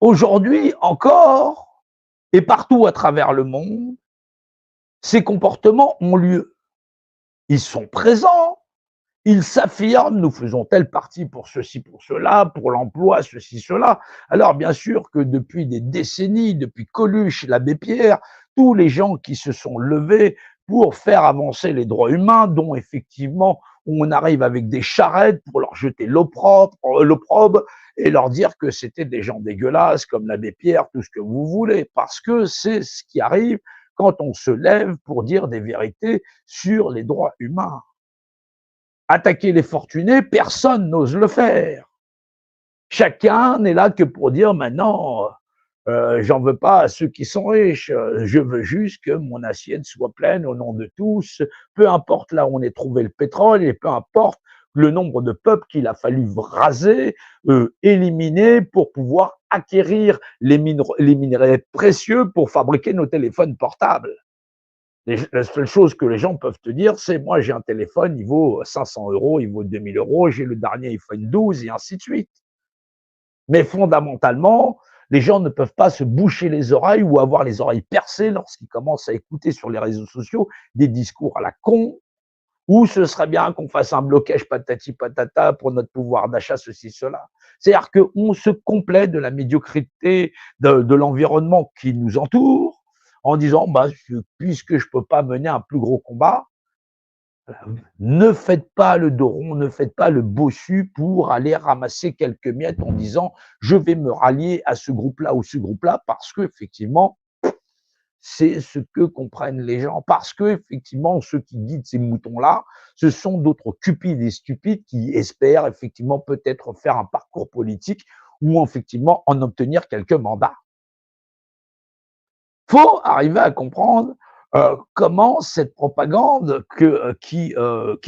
Aujourd'hui encore, et partout à travers le monde, ces comportements ont lieu. Ils sont présents, ils s'affirment, nous faisons telle partie pour ceci, pour cela, pour l'emploi, ceci, cela. Alors bien sûr que depuis des décennies, depuis Coluche, l'abbé Pierre, tous les gens qui se sont levés pour faire avancer les droits humains, dont effectivement on arrive avec des charrettes pour leur jeter l'opprobre et leur dire que c'était des gens dégueulasses comme l'abbé Pierre, tout ce que vous voulez, parce que c'est ce qui arrive quand on se lève pour dire des vérités sur les droits humains. Attaquer les fortunés, personne n'ose le faire. Chacun n'est là que pour dire maintenant, j'en veux pas à ceux qui sont riches, je veux juste que mon assiette soit pleine au nom de tous, peu importe là où on ait trouvé le pétrole et peu importe le nombre de peuples qu'il a fallu raser, éliminer pour pouvoir acquérir les minerais précieux pour fabriquer nos téléphones portables. La seule chose que les gens peuvent te dire, c'est moi j'ai un téléphone, il vaut 500 euros, il vaut 2000 euros, j'ai le dernier iPhone 12 et ainsi de suite. Mais fondamentalement, les gens ne peuvent pas se boucher les oreilles ou avoir les oreilles percées lorsqu'ils commencent à écouter sur les réseaux sociaux des discours à la con, ou ce serait bien qu'on fasse un blocage patati patata pour notre pouvoir d'achat, ceci, cela. C'est-à-dire qu'on se complaît de la médiocrité de l'environnement qui nous entoure en disant, bah, puisque je ne peux pas mener un plus gros combat, ne faites pas le dos rond, ne faites pas le bossu pour aller ramasser quelques miettes en disant je vais me rallier à ce groupe-là ou ce groupe-là parce que effectivement c'est ce que comprennent les gens. Parce que effectivement ceux qui guident ces moutons-là, ce sont d'autres cupides et stupides qui espèrent effectivement peut-être faire un parcours politique ou effectivement en obtenir quelques mandats. Faut arriver à comprendre comment cette propagande qui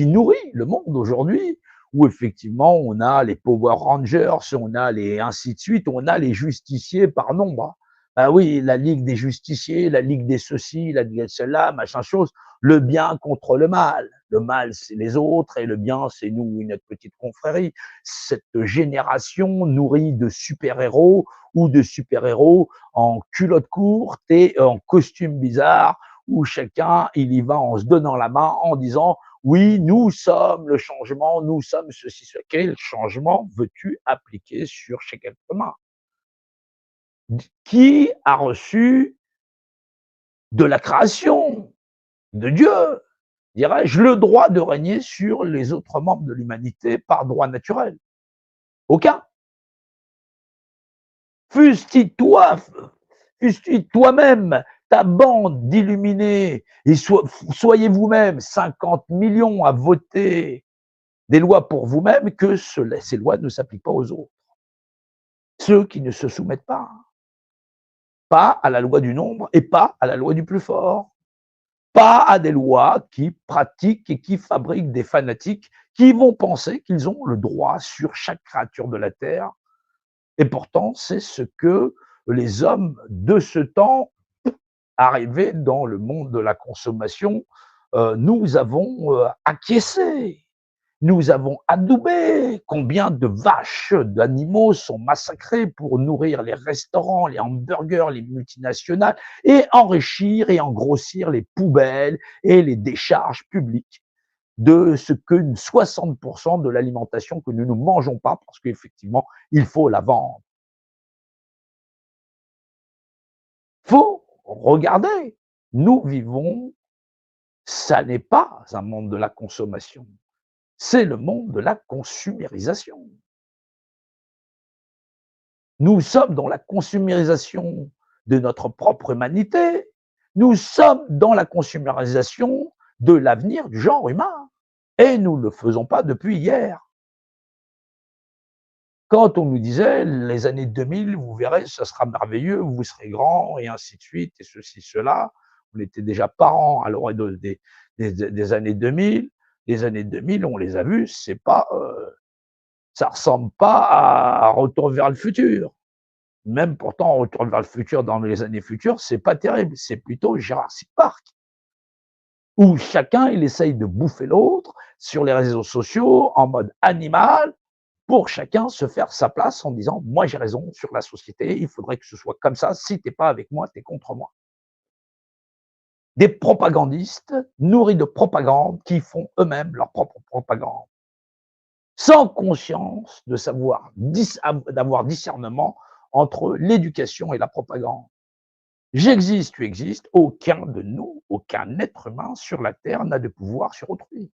nourrit le monde aujourd'hui, où effectivement on a les Power Rangers, on a les ainsi de suite, on a les justiciers par nombre. Ah oui, la Ligue des justiciers, la Ligue des ceci, la Ligue de cela, machin chose, le bien contre le mal. Le mal, c'est les autres et le bien, c'est nous, notre petite confrérie. Cette génération nourrie de super-héros ou de super-héros en culotte courte et en costume bizarre, où chacun, il y va en se donnant la main, en disant oui, nous sommes le changement, nous sommes ceci, cela. Quel changement veux-tu appliquer sur chaque être humain? Qui a reçu de la création, de Dieu, dirais-je, le droit de régner sur les autres membres de l'humanité par droit naturel? Aucun. Fustige-toi, fustige toi-même, ta bande d'illuminés, et soyez vous-même 50 millions à voter des lois pour vous-même, que ces lois ne s'appliquent pas aux autres. Ceux qui ne se soumettent pas à la loi du nombre et pas à la loi du plus fort, pas à des lois qui pratiquent et qui fabriquent des fanatiques qui vont penser qu'ils ont le droit sur chaque créature de la terre. Et pourtant, c'est ce que les hommes de ce temps, arrivés dans le monde de la consommation, nous avons acquiescé, nous avons adoubé. Combien de vaches, d'animaux sont massacrés pour nourrir les restaurants, les hamburgers, les multinationales et enrichir et engrossir les poubelles et les décharges publiques de ce que 60% de l'alimentation que nous ne mangeons pas parce qu'effectivement, il faut la vendre. Faut regarder. Nous vivons, ça n'est pas un monde de la consommation, c'est le monde de la consumérisation. Nous sommes dans la consumérisation de notre propre humanité, nous sommes dans la consumérisation de l'avenir du genre humain. Et nous ne le faisons pas depuis hier. Quand on nous disait les années 2000, vous verrez, ça sera merveilleux, vous serez grand et ainsi de suite, et ceci, cela. On était déjà parents à l'orée des années 2000. Les années 2000, on les a vus, c'est pas, ça ressemble pas à Retour vers le futur. Même pourtant, Retour vers le futur dans les années futures, c'est pas terrible, c'est plutôt Jurassic Park, où chacun, il essaye de bouffer l'autre sur les réseaux sociaux en mode animal, pour chacun se faire sa place en disant: «Moi j'ai raison sur la société, il faudrait que ce soit comme ça, si tu es pas avec moi, tu es contre moi». Des propagandistes nourris de propagande qui font eux-mêmes leur propre propagande, sans conscience de savoir d'avoir discernement entre l'éducation et la propagande. J'existe, tu existes, aucun de nous, aucun être humain sur la terre n'a de pouvoir sur autrui.